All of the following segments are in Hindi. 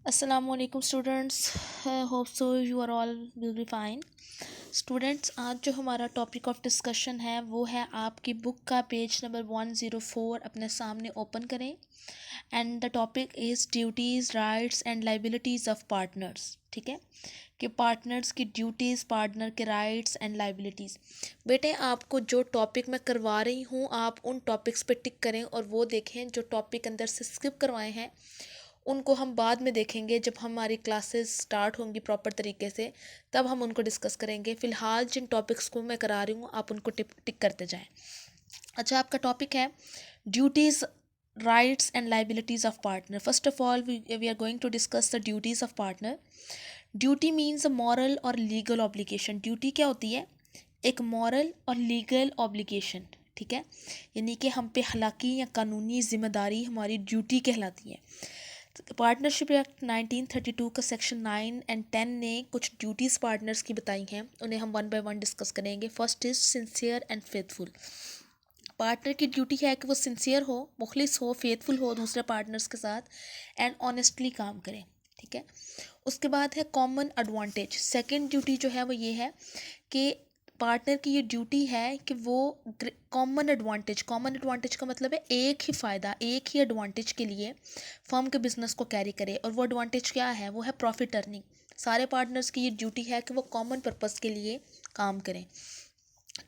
Assalamualaikum students, hope so you are all will be fine. Students, आज जो हमारा टॉपिक ऑफ डिस्कशन है वो है आपकी बुक का पेज नंबर 104 अपने सामने ओपन करें and the topic is duties rights and liabilities of partners. ठीक है कि पार्टनर्स की ड्यूटीज़, पार्टनर के राइट्स एंड लाइबिलिटीज़। बेटे, आपको जो टॉपिक मैं करवा रही हूँ आप उन टॉपिक्स पे टिक करें और वो देखें जो टॉपिक अंदर से स्किप करवाए हैं उनको हम बाद में देखेंगे जब हमारी क्लासेस स्टार्ट होंगी प्रॉपर तरीके से, तब हम उनको डिस्कस करेंगे। फ़िलहाल जिन टॉपिक्स को मैं करा रही हूँ आप उनको टिक करते जाएं। अच्छा, आपका टॉपिक है duties rights and liabilities of partner. First of all we are going to discuss the duties of partner. Duty means a moral और लीगल ऑब्लिगेशन। ड्यूटी क्या होती है? एक मॉरल और लीगल ऑब्लिगेशन। ठीक है, यानी कि हम पे हलाकी या कानूनी जिम्मेदारी हमारी ड्यूटी कहलाती है। पार्टनरशिप एक्ट 1932 का सेक्शन 9 एंड 10 ने कुछ ड्यूटीज़ पार्टनर्स की बताई हैं, उन्हें हम वन बाय वन डिस्कस करेंगे। First is sincere and faithful. Partner की ड्यूटी है कि वो सिंसियर हो, मुखलिस हो, फेथफुल हो दूसरे पार्टनर्स के साथ एंड ऑनेस्टली काम करें। ठीक है, उसके बाद है कॉमन एडवांटेज। सेकंड ड्यूटी जो है वो ये है कि पार्टनर की ये ड्यूटी है कि वो कॉमन एडवांटेज का मतलब है एक ही फ़ायदा, एक ही एडवांटेज के लिए फर्म के बिजनेस को कैरी करे। और वो एडवांटेज क्या है? वो है प्रॉफिट अर्निंग। सारे पार्टनर्स की ये ड्यूटी है कि वो कॉमन पर्पस के लिए काम करें।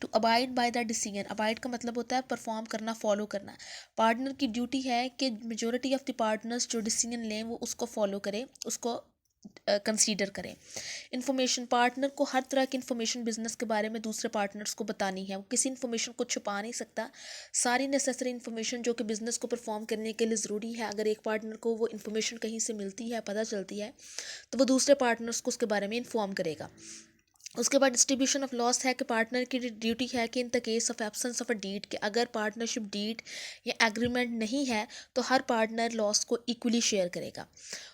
To abide by the decision. Abide का मतलब होता है परफॉर्म करना, फॉलो करना। पार्टनर की ड्यूटी है कि मेजोरिटी ऑफ द पार्टनर्स जो डिसीजन लें वो उसको फॉलो करें, उसको कंसीडर करें। इन्फॉर्मेशन, पार्टनर को हर तरह की इन्फॉर्मेशन बिजनेस के बारे में दूसरे पार्टनर्स को बतानी है। वो किसी इन्फॉर्मेशन को छुपा नहीं सकता। सारी नेसेसरी इन्फॉर्मेशन जो कि बिजनेस को परफॉर्म करने के लिए ज़रूरी है, अगर एक पार्टनर को वो इन्फॉर्मेशन कहीं से मिलती है, पता चलती है, तो वो दूसरे पार्टनर्स को उसके बारे में इन्फॉर्म करेगा। उसके बाद डिस्ट्रीब्यूशन ऑफ लॉस है कि पार्टनर की ड्यूटी है कि in the case of absence of a deed, कि अगर पार्टनरशिप डीड या एग्रीमेंट नहीं है तो हर पार्टनर लॉस को इक्वली शेयर करेगा।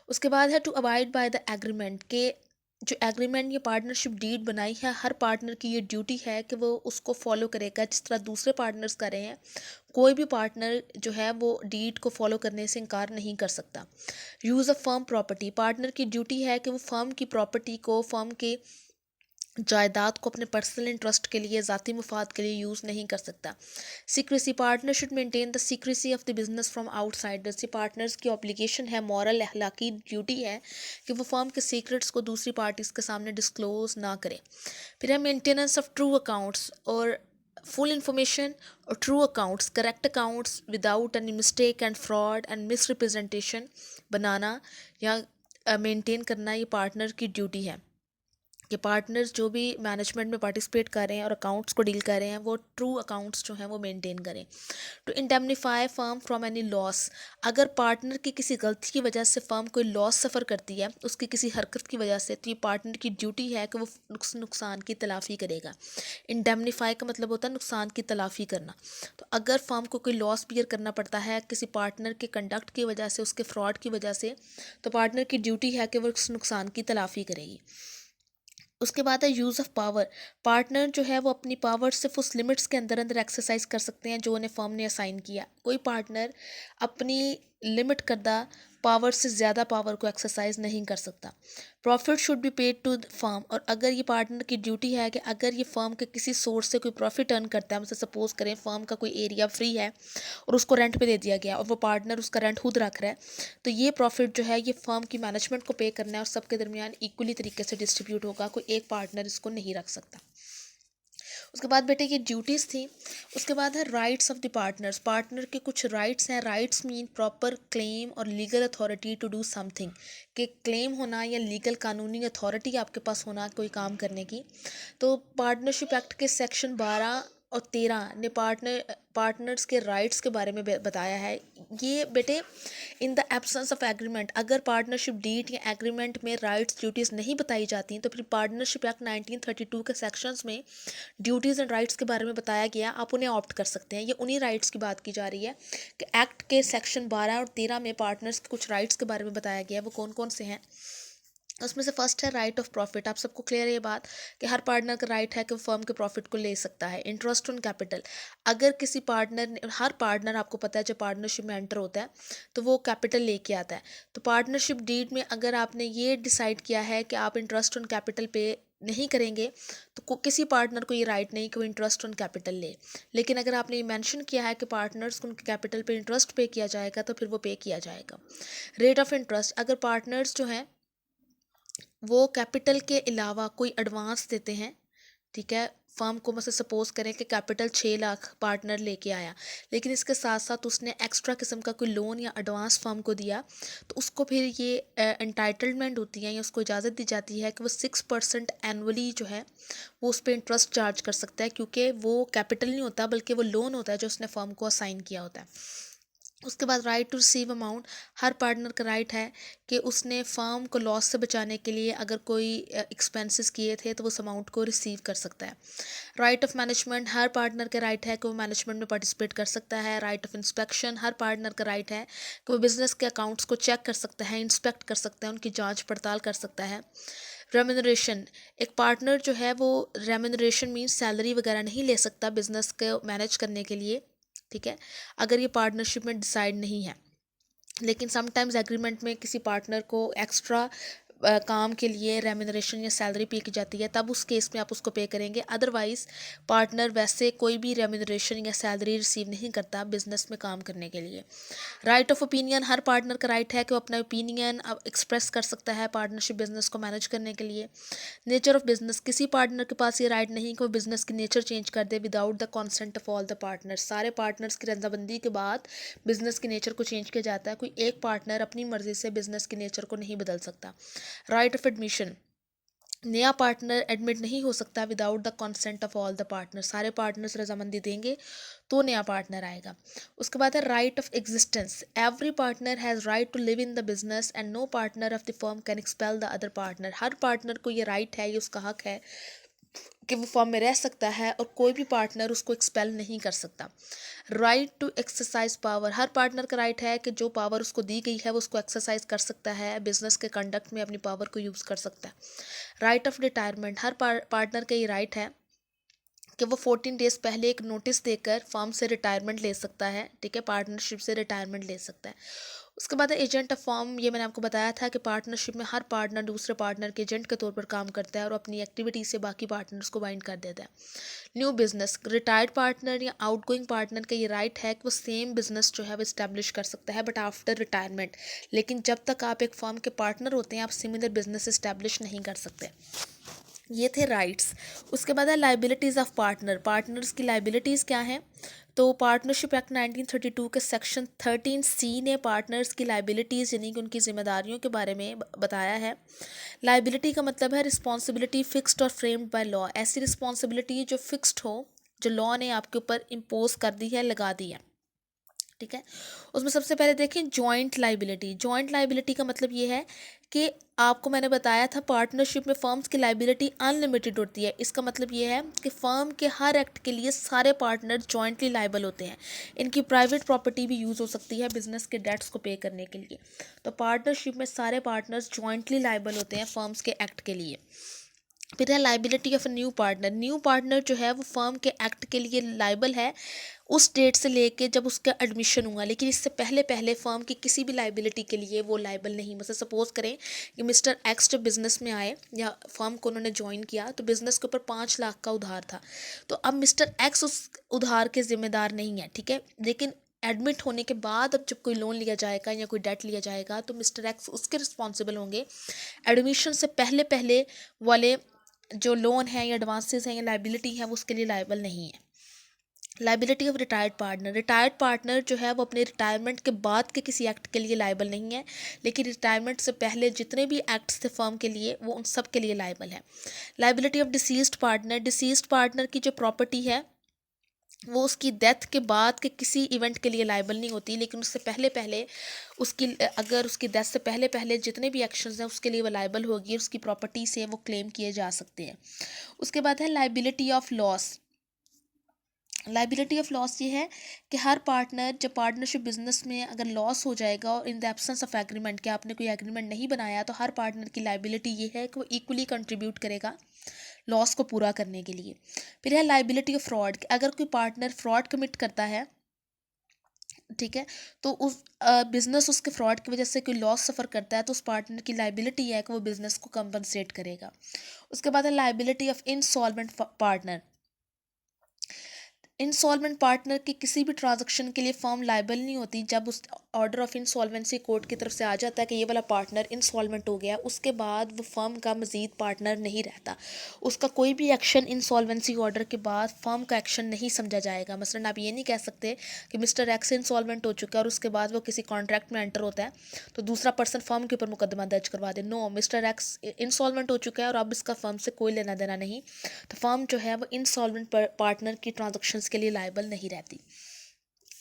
उसके बाद है to abide by the agreement, के जो एग्रीमेंट या पार्टनरशिप डीड बनाई है हर पार्टनर की ये ड्यूटी है कि वो उसको फॉलो करेगा जिस तरह दूसरे पार्टनर्स कर रहे हैं। कोई भी पार्टनर जो है वो डीड को फॉलो करने से इनकार नहीं कर सकता। Use of firm property, partner की ड्यूटी है कि वो फर्म की प्रॉपर्टी को, फर्म के जायदाद को अपने पर्सनल इंटरेस्ट के लिए, ज़ाती मुफाद के लिए यूज़ नहीं कर सकता। Secrecy, partner should maintain the secrecy of the business from outsiders. ये पार्टनर्स की ऑब्लिगेशन है, मॉरल अखलाकी ड्यूटी है कि वो फर्म के सीक्रेट्स को दूसरी पार्टीज़ के सामने डिस्क्लोज ना करें। फिर है मेंटेनेंस ऑफ ट्रू अकाउंट्स और फुल इंफॉर्मेशन और true accounts, correct accounts without any mistake and fraud and misrepresentation बनाना या मेंटेन करना, ये पार्टनर की ड्यूटी है कि पार्टनर्स जो भी मैनेजमेंट में पार्टिसिपेट कर रहे हैं और अकाउंट्स को डील कर रहे हैं वो ट्रू अकाउंट्स जो हैं वो मेंटेन करें। To indemnify firm from any loss, अगर पार्टनर की किसी गलती की वजह से फर्म कोई लॉस सफ़र करती है उसकी किसी हरकत की वजह से, तो ये पार्टनर की ड्यूटी है कि वो नुकसान की तलाफ़ी करेगा। इंडेमनीफाई का मतलब होता है नुकसान की तलाफ़ी करना। तो अगर फर्म को कोई लॉस बियर करना पड़ता है किसी पार्टनर के कंडक्ट की वजह से, उसके फ्रॉड की वजह से, तो पार्टनर की ड्यूटी है कि वो उस नुकसान की तलाफ़ी करेगी। उसके बाद है यूज़ ऑफ पावर, पार्टनर जो है वो अपनी पावर सिर्फ उस लिमिट्स के अंदर अंदर एक्सरसाइज कर सकते हैं जो उन्हें फर्म ने असाइन किया। कोई पार्टनर अपनी लिमिट करदा पावर से ज़्यादा पावर को एक्सरसाइज नहीं कर सकता। Profit should be paid to the firm, और अगर ये पार्टनर की ड्यूटी है कि अगर ये फर्म के किसी सोर्स से कोई प्रॉफिट अर्न करता है, मतलब सपोज करें फर्म का कोई एरिया फ्री है और उसको रेंट पे दे दिया गया और वो पार्टनर उसका रेंट खुद रख रहा है, तो ये प्रॉफिट जो है ये फर्म की मैनेजमेंट को पे करना है और सबके दरमियान इक्वली तरीके से डिस्ट्रीब्यूट होगा, कोई एक पार्टनर इसको नहीं रख सकता। उसके बाद बेटे ये ड्यूटीज़ थी। उसके बाद है rights of the partners, partner के कुछ राइट्स हैं। राइट्स मीन प्रॉपर क्लेम और legal authority to do something, कि क्लेम होना या लीगल कानूनी अथॉरिटी आपके पास होना कोई काम करने की। तो पार्टनरशिप एक्ट के सेक्शन 12 और 13 ने पार्टनर्स के राइट्स के बारे में बताया है। ये बेटे in the absence of agreement, अगर पार्टनरशिप डीड या एग्रीमेंट में राइट्स ड्यूटीज़ नहीं बताई जाती तो फिर पार्टनरशिप एक्ट 1932 के सेक्शंस में ड्यूटीज़ एंड राइट्स के बारे में बताया गया, आप उन्हें ऑप्ट कर सकते हैं। ये उन्हीं राइट्स की बात की जा रही है कि एक्ट के सेक्शन 12 और 13 में पार्टनर्स के कुछ राइट्स के बारे में बताया गया है। वो कौन कौन से हैं? उसमें से फर्स्ट है राइट ऑफ प्रॉफिट। आप सबको क्लियर है ये बात कि हर पार्टनर का राइट है कि वो फर्म के प्रॉफिट को ले सकता है। इंटरेस्ट ऑन कैपिटल, अगर किसी पार्टनर ने, हर पार्टनर आपको पता है जब पार्टनरशिप में एंटर होता है तो वो कैपिटल लेके आता है। तो पार्टनरशिप डीड में अगर आपने ये डिसाइड किया है कि आप इंटरेस्ट ऑन कैपिटल पे नहीं करेंगे तो किसी पार्टनर को ये राइट नहीं कि वो इंटरेस्ट ऑन कैपिटल ले। लेकिन अगर आपने ये मेंशन किया है कि पार्टनर्स को उनके कैपिटल पे इंटरेस्ट पे किया जाएगा तो फिर वो पे किया जाएगा। रेट ऑफ इंटरेस्ट, अगर पार्टनर्स जो हैं वो कैपिटल के अलावा कोई एडवांस देते हैं, ठीक है, फर्म को, मतलब सपोज करें कि कैपिटल 6 लाख पार्टनर लेके आया, लेकिन इसके साथ साथ उसने एक्स्ट्रा किस्म का कोई लोन या एडवांस फर्म को दिया, तो उसको फिर ये एंटाइटलमेंट होती है या उसको इजाज़त दी जाती है कि वो 6% एनुअली जो है वो उस पर इंटरेस्ट चार्ज कर सकता है, क्योंकि वो कैपिटल नहीं होता बल्कि वो लोन होता है जो उसने फर्म को असाइन किया होता है। उसके बाद राइट टू रिसीव अमाउंट, हर पार्टनर का राइट है कि उसने फर्म को लॉस से बचाने के लिए अगर कोई एक्सपेंसेस किए थे तो उस अमाउंट को रिसीव कर सकता है। Right of management, her partner का राइट है कि वो मैनेजमेंट में पार्टिसिपेट कर सकता है। Right of inspection, her partner का राइट है कि वो बिजनेस के अकाउंट्स को चेक कर सकता है, इंस्पेक्ट कर सकता है, उनकी जांच पड़ताल कर सकता है। रेम्यूनरेशन, एक पार्टनर जो है वो रेम्यूनरेशन मीन्स सैलरी वगैरह नहीं ले सकता बिजनेस को मैनेज करने के लिए, ठीक है, अगर ये पार्टनरशिप में डिसाइड नहीं है। लेकिन समटाइम्स एग्रीमेंट में किसी पार्टनर को एक्स्ट्रा काम के लिए रेम्यूनरेशन या सैलरी पे की जाती है, तब उस केस में आप उसको पे करेंगे। अदरवाइज पार्टनर वैसे कोई भी रेम्यूनरेशन या सैलरी रिसीव नहीं करता बिजनेस में काम करने के लिए। Right of opinion, her partner का राइट है कि वो अपना ओपिनियन एक्सप्रेस कर सकता है पार्टनरशिप बिजनेस को मैनेज करने के लिए। नेचर ऑफ बिजनेस, किसी पार्टनर के पास ये राइट नहीं कि वो बिजनेस की नेचर चेंज कर दे without the consent of all the partners. सारे पार्टनर्स की रजामंदी के बाद बिजनेस की नेचर को चेंज किया जाता है, कोई एक पार्टनर अपनी मर्जी से बिजनेस की नेचर को नहीं बदल सकता। राइट ऑफ एडमिशन, नया पार्टनर एडमिट नहीं हो सकता without the consent of all the partner. सारे पार्टनर्स रजामंदी देंगे तो नया पार्टनर आएगा। उसके बाद है right of existence, every partner has right to live in the business and no partner of the firm can expel the other partner. हर पार्टनर को ये राइट है, ये उसका हक है कि वो फर्म में रह सकता है और कोई भी पार्टनर उसको एक्सपेल नहीं कर सकता। राइट टू एक्सरसाइज पावर, हर पार्टनर का राइट है कि जो पावर उसको दी गई है वो उसको एक्सरसाइज कर सकता है, बिजनेस के कंडक्ट में अपनी पावर को यूज़ कर सकता है। Right of retirement, her partner का ये राइट है कि वो 14 डेज पहले एक नोटिस देकर फर्म से रिटायरमेंट ले सकता है, ठीक है, पार्टनरशिप से रिटायरमेंट ले सकता है। उसके बाद है एजेंट ऑफ फर्म, ये मैंने आपको बताया था कि पार्टनरशिप में हर पार्टनर दूसरे पार्टनर के एजेंट के तौर पर काम करता है और अपनी एक्टिविटी से बाकी पार्टनर्स को बाइंड कर देता है। न्यू बिजनेस, रिटायर्ड पार्टनर या आउटगोइंग पार्टनर का ये राइट है कि वो सेम बिजनेस जो है वो इस्टेब्लिश कर सकता है बट आफ्टर रिटायरमेंट। लेकिन जब तक आप एक फर्म के पार्टनर होते हैं आप सिमिलर बिजनेस इस्टेब्लिश नहीं कर सकते। ये थे राइट्स। उसके बाद है लाइबिलिटीज़ ऑफ पार्टनर, पार्टनर्स की लाइबिलिटीज़ क्या हैं। तो पार्टनरशिप एक्ट 1932 के सेक्शन 13C ने पार्टनर्स की लाइबिलिटीज़ यानी कि उनकी जिम्मेदारियों के बारे में बताया है। लाइबिलिटी का मतलब है रिस्पॉन्सिबिलिटी फिक्स्ड और फ्रेम्ड बाय लॉ, ऐसी रिस्पॉन्सिबिलिटी जो फिक्स्ड हो, जो लॉ ने आपके ऊपर इम्पोज कर दी है, लगा दी है, ठीक है। उसमें सबसे पहले देखें जॉइंट लाइबिलिटी। जॉइंट लाइबिलिटी का मतलब ये है कि आपको मैंने बताया था पार्टनरशिप में फर्म्स की लाइबिलिटी अनलिमिटेड होती है। इसका मतलब ये है कि फर्म के हर एक्ट के लिए सारे पार्टनर जॉइंटली लाइबल होते हैं। इनकी प्राइवेट प्रॉपर्टी भी यूज़ हो सकती है बिजनेस के डेट्स को पे करने के लिए। तो पार्टनरशिप में सारे पार्टनर्स जॉइंटली लाइबल होते हैं फर्म्स के एक्ट के लिए। फिर है liability of new partner, new partner जो है वो फर्म के एक्ट के लिए लाइबल है उस डेट से लेके जब उसका एडमिशन हुआ, लेकिन इससे पहले पहले फर्म की किसी भी लाइबिलिटी के लिए वो लाइबल नहीं। मतलब सपोज करें कि मिस्टर एक्स जब बिज़नेस में आए या फर्म को उन्होंने ज्वाइन किया तो बिज़नेस के ऊपर 5 लाख का उधार था, तो अब मिस्टर एक्स उस उधार के ज़िम्मेदार नहीं है, ठीक है। लेकिन एडमिट होने के बाद अब जब कोई लोन लिया जाएगा या कोई डेट लिया जाएगा तो मिस्टर एक्स उसके रिस्पॉन्सिबल होंगे। एडमिशन से पहले पहले वाले जो लोन है या एडवांसेस हैं या लाइबिलिटी है वो उसके लिए लाइबल नहीं है। Liability of retired partner, retired partner जो है वो अपने रिटायरमेंट के बाद के किसी एक्ट के लिए लाइबल नहीं है, लेकिन रिटायरमेंट से पहले जितने भी एक्ट्स थे फर्म के लिए वो उन सब के लिए लाइबल है। Liability of deceased partner, deceased partner की जो प्रॉपर्टी है वो उसकी डेथ के बाद के किसी इवेंट के लिए लाइबल नहीं होती, लेकिन उससे पहले पहले उसकी अगर उसकी डेथ से पहले पहले जितने भी एक्शंस हैं उसके लिए वो लाइबल होगी, उसकी प्रॉपर्टी से वो क्लेम किए जा सकते हैं। उसके बाद है liability of loss, liability of loss ये है कि हर पार्टनर, जब पार्टनरशिप बिजनेस में अगर लॉस हो जाएगा और in the absence of agreement, कि आपने कोई एग्रीमेंट नहीं बनाया, तो हर पार्टनर की लाइबिलिटी ये है कि वो इक्वली कंट्रीब्यूट करेगा लॉस को पूरा करने के लिए। फिर है लाइबिलिटी ऑफ फ्रॉड, कि अगर कोई पार्टनर फ्रॉड कमिट करता है, ठीक है, तो उस बिजनेस उसके फ्रॉड की वजह से कोई लॉस सफ़र करता है, तो उस पार्टनर की लाइबिलिटी है कि वो बिजनेस को कंपनसेट करेगा। उसके बाद है liability of insolvent partner. Insolvent partner की किसी भी ट्रांजैक्शन के लिए फर्म लाइबल नहीं होती। जब उस ऑर्डर ऑफ इंसॉल्वेंसी कोर्ट की तरफ से आ जाता है कि ये वाला पार्टनर इंसॉल्वेंट हो गया, उसके बाद वो फर्म का मज़ीद पार्टनर नहीं रहता। उसका कोई भी एक्शन इंसॉल्वेंसी ऑर्डर के बाद फर्म का एक्शन नहीं समझा जाएगा। मसलन आप ये नहीं कह सकते कि मिस्टर एक्स इंसॉल्वेंट हो चुका है और उसके बाद वो किसी कॉन्ट्रैक्ट में एंटर होता है तो दूसरा पर्सन फर्म के ऊपर मुकदमा दर्ज करवा दे। नो, मिस्टर एक्स इंसॉल्वेंट हो चुका है और अब इसका फर्म से कोई लेना देना नहीं, तो फर्म जो है वो इंसॉल्वेंट पार्टनर की ट्रांजैक्शंस के लिए लाइबल नहीं रहती।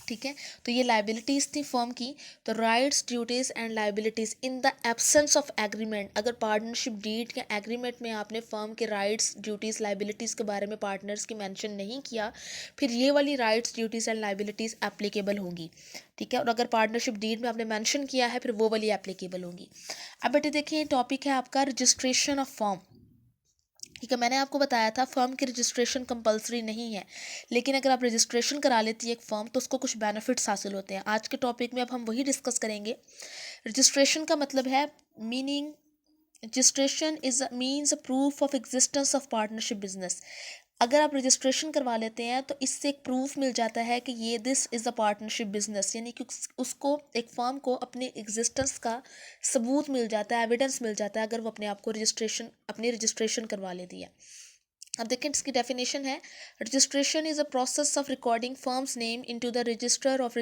ठीक है, तो ये लाइबिलिटीज़ थी फर्म की। तो rights, duties and liabilities in the absence of agreement, अगर पार्टनरशिप डीड या एग्रीमेंट में आपने फर्म के राइट्स, ड्यूटीज़, लाइबिलिटीज़ के बारे में पार्टनर्स की मेंशन नहीं किया, फिर ये वाली rights, duties and liabilities applicable होंगी। ठीक है, और अगर पार्टनरशिप डीड में आपने मेंशन किया है, फिर वो वाली एप्लीकेबल होंगी। अब बेटे देखिए, टॉपिक है आपका रजिस्ट्रेशन ऑफ फर्म। ठीक है, मैंने आपको बताया था फर्म की रजिस्ट्रेशन कंपलसरी नहीं है, लेकिन अगर आप रजिस्ट्रेशन करा लेती है एक फ़र्म तो उसको कुछ बेनिफिट्स हासिल होते हैं। आज के टॉपिक में अब हम वही डिस्कस करेंगे। रजिस्ट्रेशन का मतलब है, meaning, registration is means a proof of existence of partnership business. अगर आप रजिस्ट्रेशन करवा लेते हैं तो इससे एक प्रूफ मिल जाता है कि ये this is a partnership business, यानी कि उसको, एक फर्म को अपने एग्जिस्टेंस का सबूत मिल जाता है, एविडेंस मिल जाता है, अगर वो अपने आप को अपनी रजिस्ट्रेशन करवा लेती है। अब देखें इसकी डेफिनेशन है, registration is a process of recording firms name into the registrar of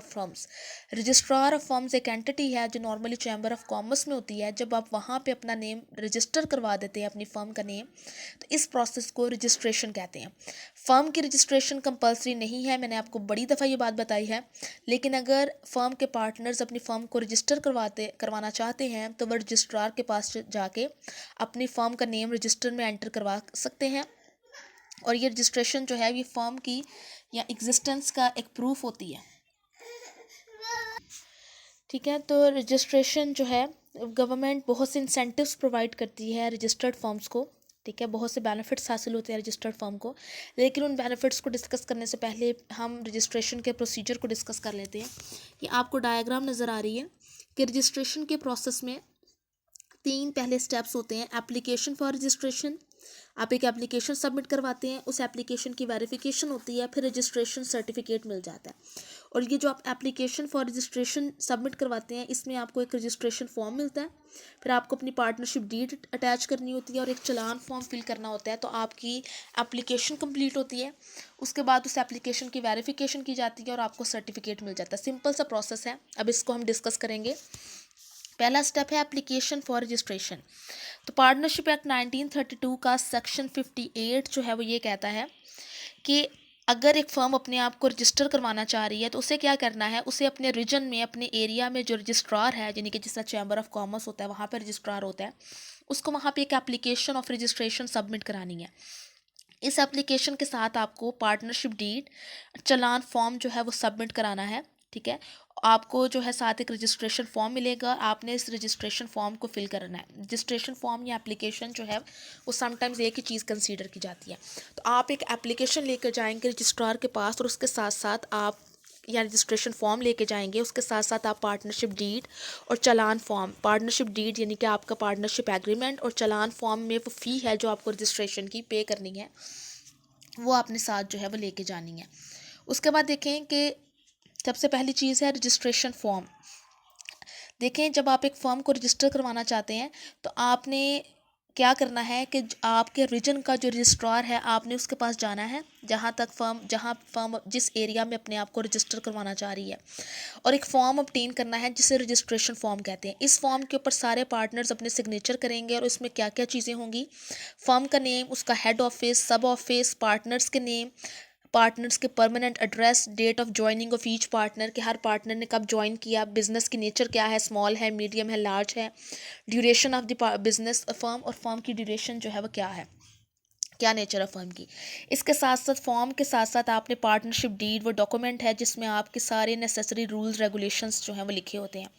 firms. Registrar of firms एक एंटिटी है जो नॉर्मली चैम्बर ऑफ कॉमर्स में होती है। जब आप वहाँ पे अपना नेम रजिस्टर करवा देते हैं, अपनी फर्म का नेम, तो इस प्रोसेस को रजिस्ट्रेशन कहते हैं। फर्म की रजिस्ट्रेशन कंपलसरी नहीं है, मैंने आपको बड़ी दफ़ा ये बात बताई है, लेकिन अगर फर्म के पार्टनर्स अपनी फर्म को रजिस्टर करवाना चाहते हैं तो वह रजिस्ट्रार के पास जाके अपनी फर्म का नेम रजिस्टर में एंटर करवा सकते हैं। और ये रजिस्ट्रेशन जो है ये फर्म की या एग्जिस्टेंस का एक प्रूफ होती है। ठीक है, तो रजिस्ट्रेशन जो है, गवर्नमेंट बहुत से इंसेंटिव्स प्रोवाइड करती है रजिस्टर्ड फर्म्स को। ठीक है, बहुत से बेनिफिट्स हासिल होते हैं रजिस्टर्ड फर्म को, लेकिन उन बेनिफिट्स को डिस्कस करने से पहले हम रजिस्ट्रेशन के प्रोसीजर को डिस्कस कर लेते हैं। कि आपको डायग्राम नज़र आ रही है कि रजिस्ट्रेशन के प्रोसेस में 3 पहले स्टेप्स होते हैं। एप्लीकेशन फॉर रजिस्ट्रेशन, आप एक एप्लीकेशन सबमिट करवाते हैं, उस एप्लीकेशन की वेरिफिकेशन होती है, फिर रजिस्ट्रेशन सर्टिफिकेट मिल जाता है। और ये जो आप एप्लीकेशन फॉर रजिस्ट्रेशन सबमिट करवाते हैं, इसमें आपको एक रजिस्ट्रेशन फॉर्म मिलता है, फिर आपको अपनी पार्टनरशिप डीड अटैच करनी होती है और एक चालान फॉर्म फिल करना होता है, तो आपकी एप्लीकेशन कंप्लीट होती है। उसके बाद उस एप्लीकेशन की वेरिफिकेशन की जाती है और आपको सर्टिफिकेट मिल जाता है। सिंपल सा प्रोसेस है, अब इसको हम डिस्कस करेंगे। पहला स्टेप है एप्लीकेशन फॉर रजिस्ट्रेशन। तो पार्टनरशिप एक्ट 1932 का सेक्शन 58 जो है वो ये कहता है कि अगर एक फ़र्म अपने आप को रजिस्टर करवाना चाह रही है तो उसे क्या करना है, उसे अपने रीजन में, अपने एरिया में जो रजिस्ट्रार है, यानी कि जिसका चैम्बर ऑफ कॉमर्स होता है वहाँ पर रजिस्ट्रार होता है, उसको वहाँ पे एक एप्लीकेशन ऑफ रजिस्ट्रेशन सबमिट करानी है। इस एप्लीकेशन के साथ आपको पार्टनरशिप डीड, चालान फॉर्म जो है वो सबमिट कराना है। ठीक है, आपको जो है साथ एक रजिस्ट्रेशन फॉर्म मिलेगा, आपने इस रजिस्ट्रेशन फॉर्म को फिल करना है। रजिस्ट्रेशन फॉर्म या एप्लीकेशन जो है वो समटाइम्स एक ही चीज़ कंसीडर की जाती है। तो आप एक एप्लीकेशन लेकर जाएंगे रजिस्ट्रार के पास और उसके साथ साथ आप, या रजिस्ट्रेशन फॉर्म लेके जाएंगे, उसके साथ साथ आप पार्टनरशिप डीड और चालान फॉर्म, पार्टनरशिप डीड यानी कि आपका पार्टनरशिप एग्रीमेंट, और चालान फॉर्म में वो फ़ी है जो आपको रजिस्ट्रेशन की पे करनी है, वो आपने साथ जो है वो लेके जानी है। उसके बाद देखें कि सबसे पहली चीज़ है रजिस्ट्रेशन फॉर्म। देखें, जब आप एक फर्म को रजिस्टर करवाना चाहते हैं तो आपने क्या करना है कि आपके रीजन का जो रजिस्ट्रार है, आपने उसके पास जाना है, जहाँ फर्म जिस एरिया में अपने आप को रजिस्टर करवाना चाह रही है, और एक फॉर्म ऑब्टेन करना है जिसे रजिस्ट्रेशन फॉर्म कहते हैं। इस फॉर्म के ऊपर सारे पार्टनर्स अपने सिग्नेचर करेंगे और इसमें क्या क्या चीज़ें होंगी, फर्म का नेम, उसका head office, sub office, partners के नेम, पार्टनर्स के permanent address, date of joining of each partner, कि हर पार्टनर ने कब ज्वाइन किया, बिजनेस की नेचर क्या है, स्मॉल है, मीडियम है, लार्ज है, duration of the business firm, और फर्म की ड्यूरेशन जो है वो क्या है। क्या नेचर है फर्म की। इसके साथ साथ फॉर्म के साथ साथ आपने पार्टनरशिप डीड, वो डॉक्यूमेंट है जिसमें आपके सारे नेसेसरी रूल्स रेगुलेशंस जो हैं वो लिखे होते हैं।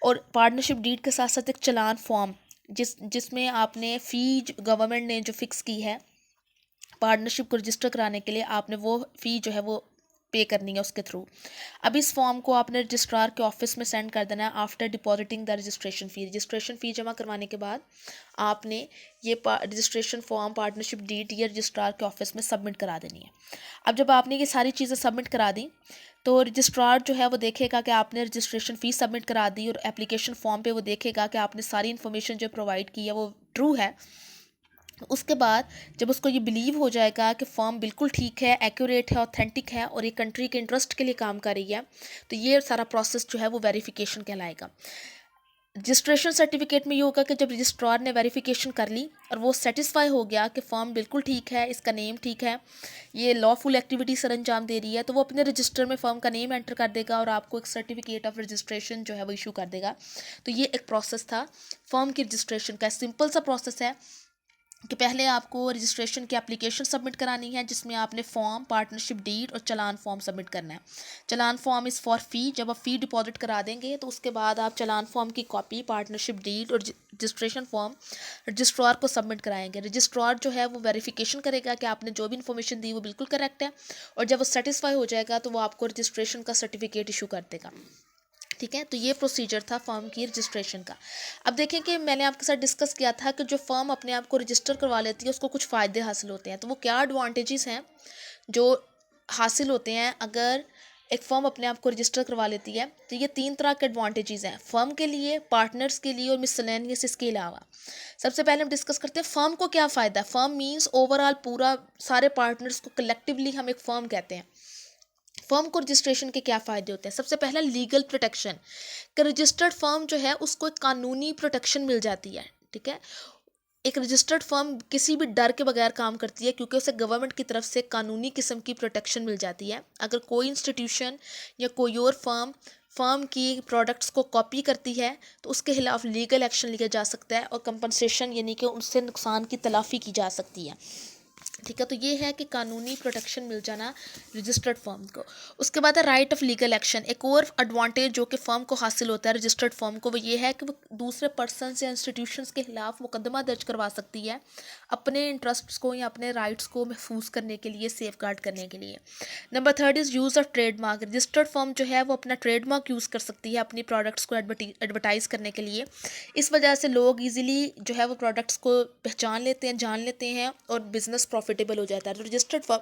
और पार्टनरशिप डीड के साथ साथ एक चालान फॉर्म जिसमें आपने फ़ी गवर्नमेंट ने जो फिक्स की है पार्टनरशिप को रजिस्टर कराने के लिए, आपने वो फ़ी जो है वो पे करनी है उसके थ्रू। अब इस फॉर्म को आपने रजिस्ट्रार के ऑफिस में सेंड कर देना है after depositing the registration fee. Registration फ़ी जमा करवाने के बाद आपने ये रजिस्ट्रेशन फॉर्म पार्टनरशिप डीड ये रजिस्ट्रार के ऑफिस में सबमिट करा देनी है। अब जब आपने ये सारी चीज़ें सबमिट करा दी तो रजिस्ट्रार जो है वो देखेगा कि आपने रजिस्ट्रेशन फ़ी सबमिट करा दी, और एप्लीकेशन फॉर्म पे वो देखेगा कि आपने सारी इन्फॉर्मेशन जो प्रोवाइड की है वो ट्रू है। उसके बाद जब उसको ये बिलीव हो जाएगा कि फॉर्म बिल्कुल ठीक है, एक्यूरेट है, ऑथेंटिक है और ये कंट्री के इंटरेस्ट के लिए काम कर रही है, तो ये सारा प्रोसेस जो है वो वेरिफिकेशन कहलाएगा। रजिस्ट्रेशन सर्टिफिकेट में ये होगा कि जब रजिस्ट्रार ने वेरिफिकेशन कर ली और वो सेटिस्फाई हो गया कि फॉर्म बिल्कुल ठीक है, इसका नेम ठीक है, ये लॉफुल एक्टिविटी सर अंजाम दे रही है, तो वो अपने रजिस्टर में फॉर्म का नेम एंटर कर देगा और आपको एक सर्टिफिकेट ऑफ रजिस्ट्रेशन जो है वो इशू कर देगा। तो ये एक प्रोसेस था फॉर्म की रजिस्ट्रेशन का। सिंपल सा प्रोसेस है कि पहले आपको रजिस्ट्रेशन की एप्लीकेशन सबमिट करानी है जिसमें आपने फॉर्म, पार्टनरशिप डीड और चालान फॉर्म सबमिट करना है। चालान फॉर्म इज़ फॉर फ़ी। जब आप फ़ी डिपॉजिट करा देंगे तो उसके बाद आप चालान फॉर्म की कॉपी, पार्टनरशिप डीड और रजिस्ट्रेशन फॉर्म रजिस्ट्रार को सबमिट कराएंगे। रजिस्ट्रार जो है वो वेरिफिकेशन करेगा कि आपने जो भी इन्फॉर्मेशन दी वो बिल्कुल करेक्ट है, और जब वो सेटिस्फाई हो जाएगा तो वो आपको रजिस्ट्रेशन का सर्टिफिकेट इशू कर देगा। ठीक है, तो ये प्रोसीजर था फर्म की रजिस्ट्रेशन का। अब देखें कि मैंने आपके साथ डिस्कस किया था कि जो फर्म अपने आप को रजिस्टर करवा लेती है उसको कुछ फ़ायदे हासिल होते हैं। तो वो क्या एडवांटेजेस हैं जो हासिल होते हैं अगर एक फ़र्म अपने आप को रजिस्टर करवा लेती है। तो ये 3 तरह के एडवांटेजेस हैं फ़र्म के लिए, पार्टनर्स के लिए और मिसलेनियस इसके अलावा। सबसे पहले हम डिस्कस करते हैं फ़र्म को क्या फ़ायदा है। फ़र्म मीन्स ओवरऑल पूरा सारे पार्टनर्स को कलेक्टिवली हम एक फ़र्म कहते हैं। फर्म को रजिस्ट्रेशन के क्या फ़ायदे होते हैं। सबसे पहला लीगल प्रोटेक्शन, कि रजिस्टर्ड फर्म जो है उसको एक कानूनी प्रोटेक्शन मिल जाती है। ठीक है, एक रजिस्टर्ड फर्म किसी भी डर के बगैर काम करती है क्योंकि उसे गवर्नमेंट की तरफ से कानूनी किस्म की प्रोटेक्शन मिल जाती है। अगर कोई इंस्टीट्यूशन या कोई और फर्म की प्रोडक्ट्स को कॉपी करती है तो उसके खिलाफ लीगल एक्शन लिया जा सकता है और कंपनसेशन यानी कि उनसे नुकसान की तलाफ़ी की जा सकती है। ठीक है, तो ये है कि कानूनी प्रोटेक्शन मिल जाना रजिस्टर्ड फर्म को। उसके बाद है राइट ऑफ लीगल एक्शन। एक और एडवांटेज जो कि फर्म को हासिल होता है रजिस्टर्ड फर्म को, वो ये है कि वो दूसरे पर्सनस या इंस्टीट्यूशंस के खिलाफ मुकदमा दर्ज करवा सकती है अपने इंटरेस्ट्स को या अपने राइट्स को महफूज करने के लिए, सेफ गार्ड करने के लिए। Number 3 is use of trademark. Registered firm जो है वो अपना ट्रेडमार्क यूज़ कर सकती है अपनी प्रोडक्ट्स को एडवर्टाइज़ करने के लिए। इस वजह से लोग ईजिली जो है वो प्रोडक्ट्स को पहचान लेते हैं, जान लेते हैं और बिज़नेस प्रॉफिटेबल हो जाता है। तो रजिस्टर्ड फर्म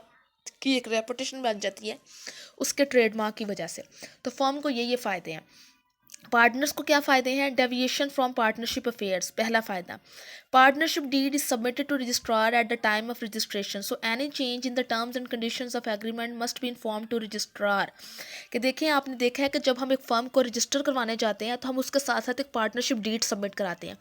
की एक रेपुटेशन बन जाती है उसके ट्रेडमार्क की वजह से। तो फर्म को ये फ़ायदे हैं। पार्टनर्स को क्या फ़ायदे हैं। Deviation from partnership affairs. पहला फ़ायदा, partnership deed is submitted to registrar at the time of registration, so any change in the terms and conditions of agreement must be inform to registrar. कि देखें, आपने देखा है कि जब हम एक फर्म को रजिस्टर करवाने जाते हैं तो हम उसके साथ साथ एक पार्टनरशिप डीड सबमिट कराते हैं।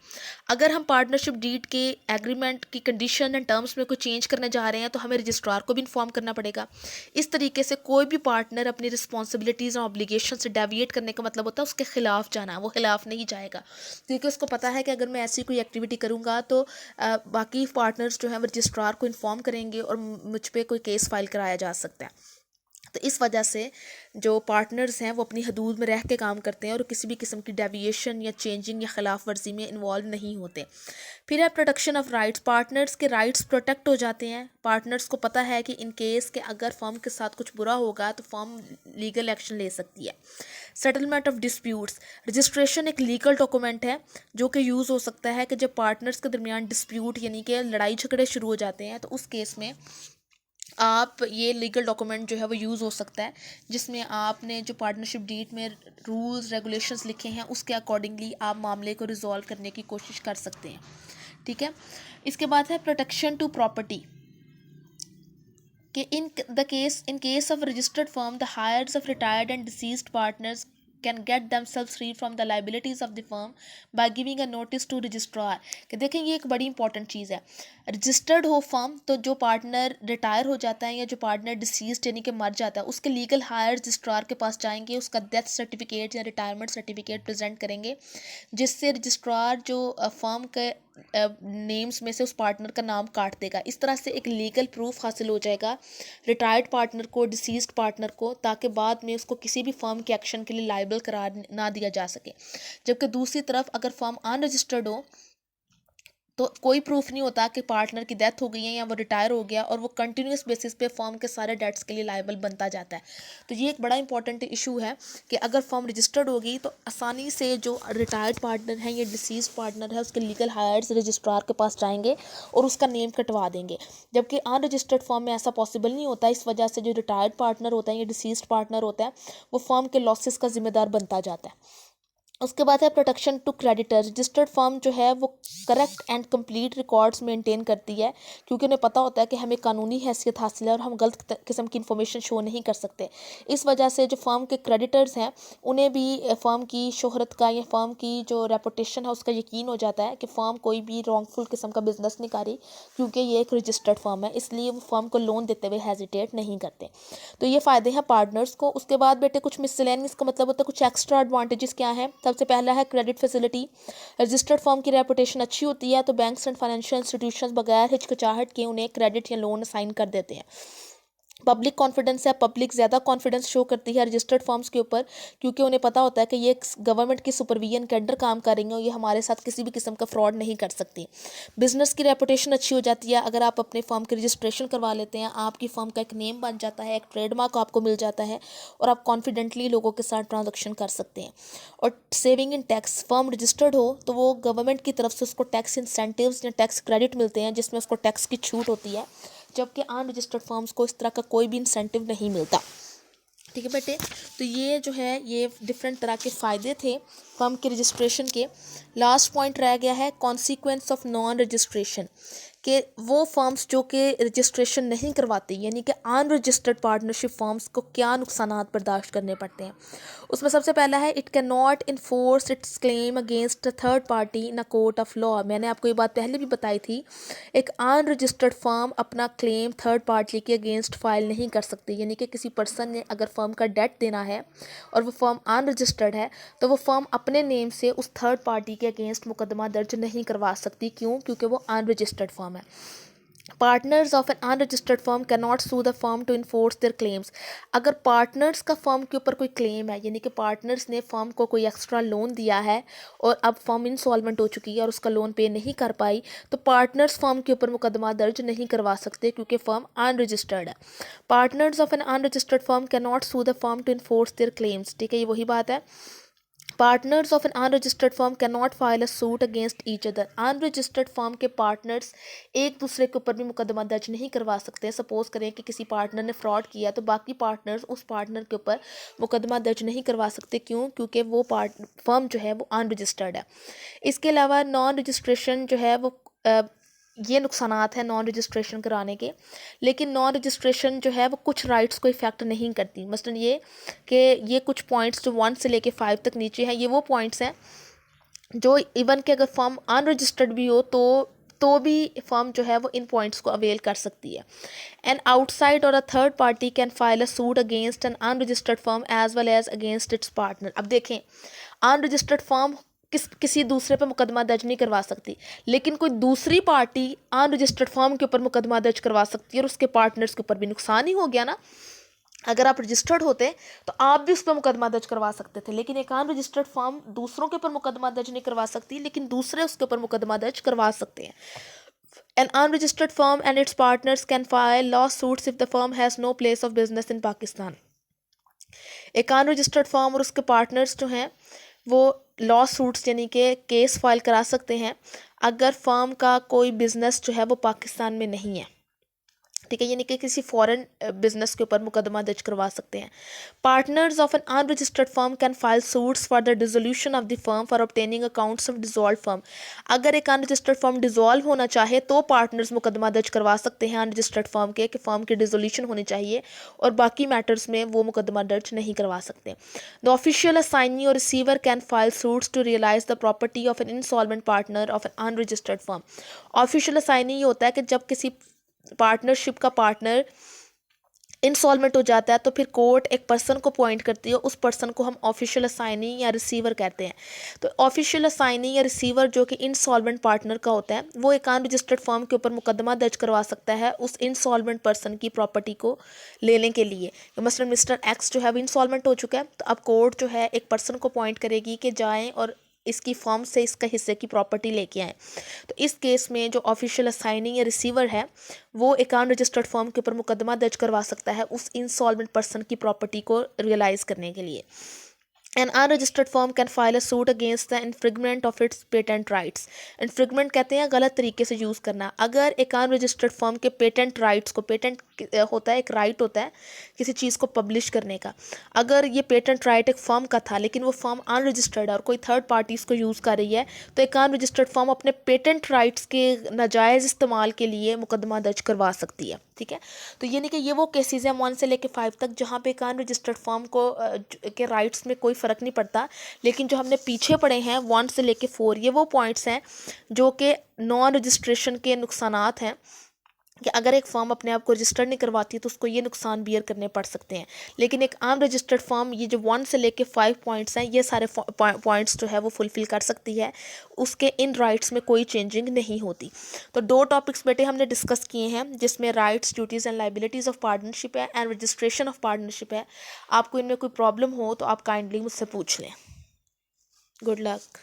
अगर हम पार्टनरशिप डीड के एग्रीमेंट की कंडीशन एंड टर्म्स में कोई चेंज करने जा रहे हैं तो हमें रजिस्ट्रार को भी इन्फॉर्म करना पड़ेगा। इस तरीके से कोई भी पार्टनर अपनी रिस्पॉन्सिबिलिटीज़ और ऑब्लिगेशन से डेविएट करने का मतलब होता है उसके खिलाफ जाना। वो खिलाफ नहीं जाएगा क्योंकि उसको पता है कि अगर मैं ऐसी कोई एक्टिविटी करूँगा तो बाकी पार्टनर्स जो हैं वो रजिस्ट्रार को इन्फॉर्म करेंगे और मुझ पर कोई केस फाइल कराया जा सकता है। तो इस वजह से जो पार्टनर्स हैं वो अपनी हदूद में रह के काम करते हैं और किसी भी किस्म की डेविएशन या चेंजिंग या खिलाफ वर्जी में इन्वॉल्व नहीं होते। फिर है प्रोटेक्शन ऑफ राइट्स। पार्टनर्स के राइट्स प्रोटेक्ट हो जाते हैं। पार्टनर्स को पता है कि इन केस के अगर फर्म के साथ कुछ बुरा होगा तो फर्म लीगल एक्शन ले सकती है। Settlement of disputes. रजिस्ट्रेशन एक लीगल डॉक्यूमेंट है जो कि यूज़ हो सकता है कि जब पार्टनर्स के दरमियान डिस्प्यूट यानी कि लड़ाई झगड़े शुरू हो जाते हैं तो उस केस में आप ये लीगल डॉक्यूमेंट जो है वो यूज़ हो सकता है जिसमें आपने जो पार्टनरशिप डीड में रूल्स रेगुलेशंस लिखे हैं उसके अकॉर्डिंगली आप मामले को रिजॉल्व करने की कोशिश कर सकते हैं। ठीक है, इसके बाद है प्रोटेक्शन टू प्रॉपर्टी, कि in case of registered firm the heirs of retired and deceased partners can get themselves free from the liabilities of the firm by giving a notice to registrar। कि देखें, ये एक बड़ी इंपॉर्टेंट चीज़ है। रजिस्टर्ड हो फर्म तो जो पार्टनर रिटायर हो जाता है या जो पार्टनर डिसीज्ड यानी कि मर जाता है उसके लीगल हायर रजिस्ट्रार के पास जाएंगे, उसका डेथ सर्टिफिकेट या रिटायरमेंट सर्टिफिकेट प्रेजेंट करेंगे जिससे रजिस्ट्रार जो फर्म के नेम्स में से उस पार्टनर का नाम काट देगा। इस तरह से एक लीगल प्रूफ हासिल हो जाएगा रिटायर्ड पार्टनर को, डिसीज्ड पार्टनर को, ताकि बाद में उसको किसी भी फर्म के एक्शन के लिए लायबल करार ना दिया जा सके। जबकि दूसरी तरफ अगर फर्म अनरजिस्टर्ड हो तो कोई प्रूफ नहीं होता कि पार्टनर की डेथ हो गई है या वो रिटायर हो गया, और वो कंटिन्यूस बेसिस पे फर्म के सारे डेट्स के लिए लायबल बनता जाता है। तो ये एक बड़ा इंपॉर्टेंट इशू है कि अगर फर्म रजिस्टर्ड होगी तो आसानी से जो रिटायर्ड पार्टनर है या डिसीज पार्टनर है उसके लीगल हायर्स रजिस्ट्रार के पास जाएंगे और उसका नेम कटवा देंगे। जबकि अनरजिस्टर्ड फर्म में ऐसा पॉसिबल नहीं होता। इस वजह से जो रिटायर्ड पार्टनर होता है या डिसीज पार्टनर होता है वो फर्म के लॉसेस का जिम्मेदार बनता जाता है। उसके बाद है protection to creditor. Registered firm जो है वो correct and complete records maintain करती है, क्योंकि उन्हें पता होता है कि हमें कानूनी हैसियत हासिल है और हम गलत किस्म की इन्फॉर्मेशन शो नहीं कर सकते। इस वजह से जो फर्म के क्रेडिटर्स हैं उन्हें भी फर्म की शोहरत का या फर्म की जो रेपुटेशन है उसका यकीन हो जाता है कि फ़र्म कोई भी रॉन्गफुल किस्म का बिजनेस नहीं कर रही, क्योंकि ये एक रजिस्टर्ड फर्म है, इसलिए वो फर्म को लोन देते हुए हेजिटेट नहीं करते। तो ये फ़ायदे हैं पार्टनर्स को। उसके बाद बेटे कुछ मिसलेनियस का मतलब होता है कुछ एक्स्ट्रा एडवांटेजेस क्या हैं। सबसे पहला है क्रेडिट फैसिलिटी। रजिस्टर्ड फर्म की रेपुटेशन अच्छी होती है तो बैंक्स एंड फाइनेंशियल इंस्टीट्यूशंस बगैर हिचकिचाहट के उन्हें क्रेडिट या लोन असाइन कर देते हैं। पब्लिक कॉन्फिडेंस है, पब्लिक ज़्यादा कॉन्फिडेंस शो करती है रजिस्टर्ड फर्म्स के ऊपर, क्योंकि उन्हें पता होता है कि ये गवर्नमेंट की सुपरविजन के अंडर काम कर रही हैं और ये हमारे साथ किसी भी किस्म का फ्रॉड नहीं कर सकती। बिजनेस की रेपुटेशन अच्छी हो जाती है। अगर आप अपने फर्म की रजिस्ट्रेशन करवा लेते हैं, आपकी फर्म का एक नेम बन जाता है, एक ट्रेडमार्क आपको मिल जाता है और आप कॉन्फिडेंटली लोगों के साथ ट्रांजेक्शन कर सकते हैं। और saving in tax, firm registered हो तो वो गवर्नमेंट की तरफ से उसको टैक्स इंसेंटिव्स या टैक्स क्रेडिट मिलते हैं जिसमें उसको टैक्स की छूट होती है, जबकि अनरजिस्टर्ड फर्म्स को इस तरह का कोई भी इंसेंटिव नहीं मिलता। ठीक है बेटे, तो ये जो है ये डिफरेंट तरह के फ़ायदे थे फर्म के रजिस्ट्रेशन के। लास्ट पॉइंट रह गया है कॉन्सिक्वेंस ऑफ नॉन रजिस्ट्रेशन, कि वो फर्म्स जो कि रजिस्ट्रेशन नहीं करवाती यानी कि अनरजिस्टर्ड पार्टनरशिप फर्म्स को क्या नुकसान बर्दाश्त करने पड़ते हैं। उसमें सबसे पहला है it can not enforce it's claim against a third party in a court of law. मैंने आपको ये बात पहले भी बताई थी, एक अनरजिस्टर्ड फर्म अपना क्लेम थर्ड पार्टी के अगेंस्ट फाइल नहीं कर सकती। यानी कि किसी पर्सन ने अगर फर्म का डेट देना है और वो फर्म अनरजिस्टर्ड है तो वो फर्म अपने नेम से उस थर्ड पार्टी के अगेंस्ट मुकदमा दर्ज नहीं करवा सकती। क्यों? क्योंकि वो अनरजिस्टर्ड फर्म है। Partners of an unregistered firm can not sue the firm to enforce their claims. अगर पार्टनर्स का फर्म के ऊपर कोई क्लेम है, यानी कि पार्टनर्स ने फर्म को कोई एक्स्ट्रा लोन दिया है और अब फर्म इंसॉल्वेंट हो चुकी है और उसका लोन पे नहीं कर पाई, तो पार्टनर्स फर्म के ऊपर मुकदमा दर्ज नहीं करवा सकते क्योंकि फर्म अनरजिस्टर्ड है। Partners of an unregistered firm can not sue the firm to enforce their claims. ठीक है, ये वही बात है। Partners of an unregistered firm can not file a suit against each other. Unregistered firm के पार्टनर्स एक दूसरे के ऊपर भी मुकदमा दर्ज नहीं करवा सकते। सपोज करें कि किसी पार्टनर ने फ्रॉड किया तो बाकी पार्टनर्स उस पार्टनर के ऊपर मुकदमा दर्ज नहीं करवा सकते। क्यों? क्योंकि वो फर्म जो है वो अनरजिस्टर्ड है। इसके अलावा नॉन रजिस्ट्रेशन जो है वो ये नुकसानात हैं नॉन रजिस्ट्रेशन कराने के, लेकिन नॉन रजिस्ट्रेशन जो है वो कुछ राइट्स को इफ़ेक्ट नहीं करती। मसलन ये कि ये कुछ पॉइंट्स जो 1 से लेके 5 तक नीचे हैं, ये वो पॉइंट्स हैं जो इवन कि अगर फर्म अनरजिस्टर्ड भी हो तो भी फर्म जो है वो इन पॉइंट्स को अवेल कर सकती है। एन आउटसाइड और a third party can file a suit against an unregistered firm as well as against its partner. अब देखें, अनरजिस्टर्ड फर्म किसी दूसरे पर मुकदमा दर्ज नहीं करवा सकती, लेकिन कोई दूसरी पार्टी अनरजिस्टर्ड फर्म के ऊपर मुकदमा दर्ज करवा सकती है और उसके पार्टनर्स के ऊपर भी नुकसान ही हो गया ना। अगर आप रजिस्टर्ड होते तो आप भी उस पर मुकदमा दर्ज करवा सकते थे, लेकिन एक अनरजिस्टर्ड फर्म दूसरों के ऊपर मुकदमा दर्ज नहीं करवा सकती, लेकिन दूसरे उसके ऊपर मुकदमा दर्ज करवा सकते हैं। An unregistered firm and its partners can file lawsuits if the firm has no place of business in Pakistan. एक अनरजिस्टर्ड फर्म और उसके पार्टनर्स जो हैं वो लॉ सूट्स यानी कि केस फाइल करा सकते हैं अगर फर्म का कोई बिजनेस जो है वो पाकिस्तान में नहीं है। ठीक है, यानी कि किसी फॉरेन बिजनेस के ऊपर मुकदमा दर्ज करवा सकते हैं। Partners of an unregistered firm can file suits for the dissolution of the firm for obtaining accounts of dissolve firm. अगर एक अनरजिस्टर्ड फर्म डिसॉल्व होना चाहे तो पार्टनर्स मुकदमा दर्ज करवा सकते हैं अनरजिस्टर्ड फर्म के कि फर्म की डिसोल्यूशन होनी चाहिए, और बाकी मैटर्स में वो मुकदमा दर्ज नहीं करवा सकते। द ऑफिशियल असाइनी और receiver can file suits to realise the property of an insolvent partner of an unregistered firm. Official assignee ये होता है कि जब किसी पार्टनरशिप का पार्टनर इंसॉल्वेंट हो जाता है तो फिर कोर्ट एक पर्सन को अपॉइंट करती है, उस पर्सन को हम ऑफिशियल असाइनी या रिसीवर कहते हैं। तो ऑफिशियल असाइनी या रिसीवर जो कि इंसॉल्वेंट पार्टनर का होता है, वो एक अनरजिस्टर्ड फर्म के ऊपर मुकदमा दर्ज करवा सकता है उस इंसॉल्वेंट पर्सन की प्रॉपर्टी को लेने के लिए। मसलन मिस्टर एक्स जो है वो इंसॉल्वेंट हो चुका है, तो अब कोर्ट जो है एक पर्सन को अपॉइंट करेगी कि जाएँ और इसकी फर्म से इसका हिस्से की प्रॉपर्टी लेके आएँ। तो इस केस में जो ऑफिशियल असाइनी या रिसीवर है वो एक अनरजिस्टर्ड फर्म के ऊपर मुकदमा दर्ज करवा सकता है उस इंसॉल्वेंट पर्सन की प्रॉपर्टी को रियलाइज़ करने के लिए। An unregistered firm can file a suit against the infringement of its patent rights. Infringement कहते हैं गलत तरीके से यूज़ करना। अगर एक अनरजिस्टर्ड फर्म के पेटेंट राइट्स को, पेटेंट होता है एक राइट होता है किसी चीज़ को पब्लिश करने का, अगर ये पेटेंट राइट एक फर्म का था लेकिन वो फर्म अनरजिस्टर्ड है और कोई थर्ड पार्टी इसको यूज़ कर रही है, तो एक अनरजिस्टर्ड फर्म अपने पेटेंट राइट्स के नाजायज़ इस्तेमाल के लिए मुकदमा दर्ज करवा सकती है। ठीक है, तो यानी कि ये वो केसेस हैं 1 से लेकर 5 तक जहाँ पे एक अनरजिस्टर्ड फर्म को के राइट्स में कोई फ़र्क नहीं पड़ता। लेकिन जो हमने पीछे पढ़े हैं 1 से लेकर 4, ये वो पॉइंट्स हैं जो कि नॉन रजिस्ट्रेशन के नुकसानात हैं कि अगर एक फर्म अपने आप को रजिस्टर नहीं करवाती तो उसको ये नुकसान बियर करने पड़ सकते हैं। लेकिन एक आम रजिस्टर्ड फर्म ये जो 1 से लेके 5 पॉइंट्स हैं, ये सारे पॉइंट्स जो है वो फुलफ़िल कर सकती है, उसके इन राइट्स में कोई चेंजिंग नहीं होती। तो 2 टॉपिक्स बेटे हमने डिस्कस किए हैं जिसमें rights, duties and liabilities of partnership है एंड रजिस्ट्रेशन ऑफ पार्टनरशिप है। आपको इनमें कोई प्रॉब्लम हो तो आप काइंडली मुझसे पूछ लें। Good luck.